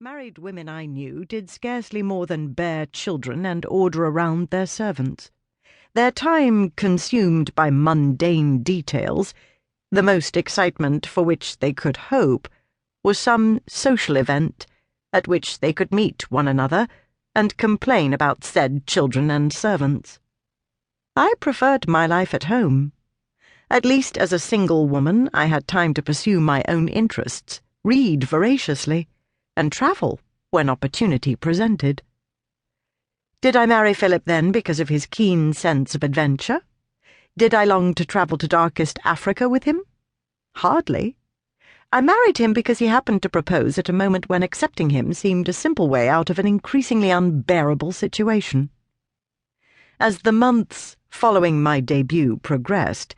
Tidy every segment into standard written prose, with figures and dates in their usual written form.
married women I knew did scarcely more than bear children and order around their servants. Their time consumed by mundane details, the most excitement for which they could hope was some social event at which they could meet one another and complain about said children and servants. I preferred my life at home. At least as a single woman, I had time to pursue my own interests, read voraciously, and travel when opportunity presented. Did I marry Philip then because of his keen sense of adventure? Did I long to travel to darkest Africa with him? Hardly. I married him because he happened to propose at a moment when accepting him seemed a simple way out of an increasingly unbearable situation. As the months following my debut progressed,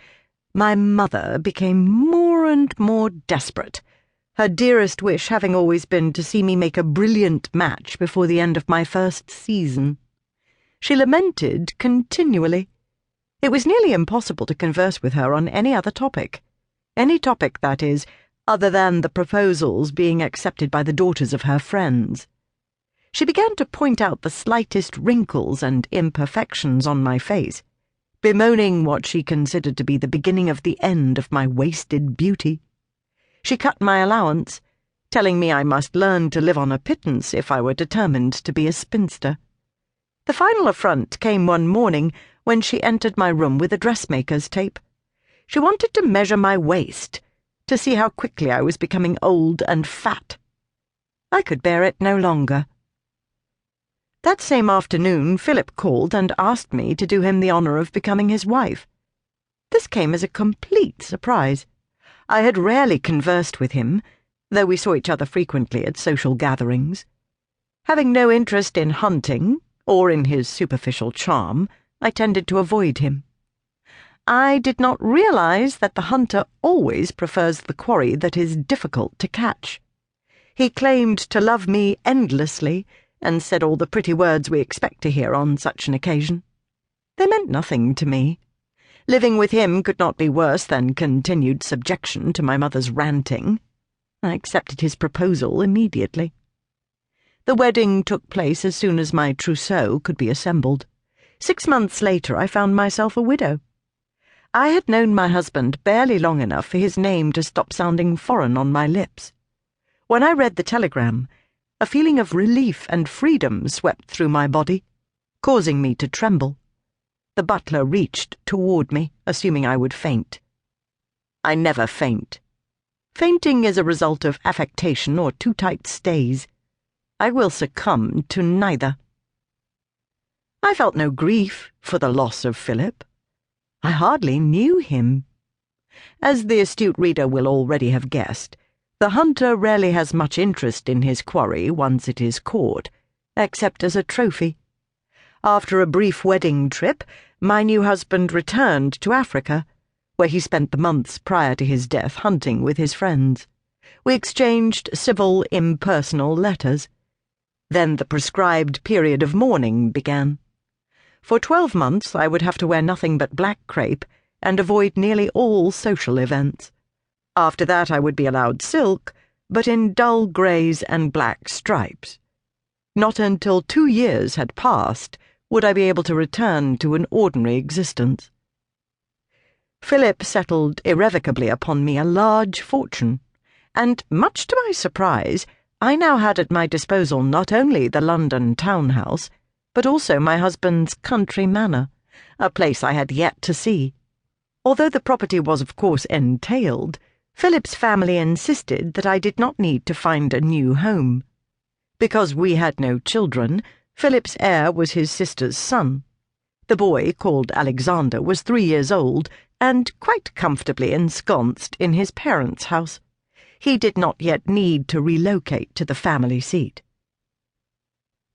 my mother became more and more desperate, her dearest wish having always been to see me make a brilliant match before the end of my first season. She lamented continually. It was nearly impossible to converse with her on any other topic. Any topic, that is, other than the proposals being accepted by the daughters of her friends. She began to point out the slightest wrinkles and imperfections on my face, bemoaning what she considered to be the beginning of the end of my wasted beauty. She cut my allowance, telling me I must learn to live on a pittance if I were determined to be a spinster. The final affront came one morning when she entered my room with a dressmaker's tape. She wanted to measure my waist, to see how quickly I was becoming old and fat. I could bear it no longer. That same afternoon, Philip called and asked me to do him the honour of becoming his wife. This came as a complete surprise. I had rarely conversed with him, though we saw each other frequently at social gatherings. Having no interest in hunting, or in his superficial charm, I tended to avoid him. I did not realize that the hunter always prefers the quarry that is difficult to catch. He claimed to love me endlessly, and said all the pretty words we expect to hear on such an occasion. They meant nothing to me. Living with him could not be worse than continued subjection to my mother's ranting. I accepted his proposal immediately. The wedding took place as soon as my trousseau could be assembled. 6 months later I found myself a widow. I had known my husband barely long enough for his name to stop sounding foreign on my lips. When I read the telegram, a feeling of relief and freedom swept through my body, causing me to tremble. The butler reached toward me, assuming I would faint. I never faint. Fainting is a result of affectation or too tight stays. I will succumb to neither. I felt no grief for the loss of Philip. I hardly knew him. As the astute reader will already have guessed, the hunter rarely has much interest in his quarry once it is caught, except as a trophy. After a brief wedding trip, my new husband returned to Africa, where he spent the months prior to his death hunting with his friends. We exchanged civil, impersonal letters. Then the prescribed period of mourning began. For 12 months I would have to wear nothing but black crepe and avoid nearly all social events. After that I would be allowed silk, but in dull greys and black stripes. Not until 2 years had passed would I be able to return to an ordinary existence. Philip settled irrevocably upon me a large fortune, and, much to my surprise, I now had at my disposal not only the London townhouse, but also my husband's country manor, a place I had yet to see. Although the property was of course entailed, Philip's family insisted that I did not need to find a new home. Because we had no children, Philip's heir was his sister's son. The boy, called Alexander, was 3 years old and quite comfortably ensconced in his parents' house. He did not yet need to relocate to the family seat.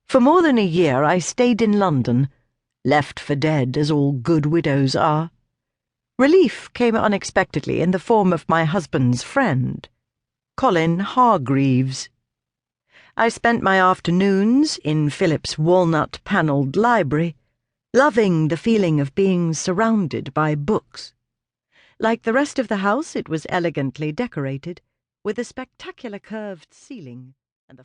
For more than a year I stayed in London, left for dead as all good widows are. Relief came unexpectedly in the form of my husband's friend, Colin Hargreaves. I spent my afternoons in Philip's walnut-panelled library, loving the feeling of being surrounded by books. Like the rest of the house, it was elegantly decorated, with a spectacular curved ceiling and the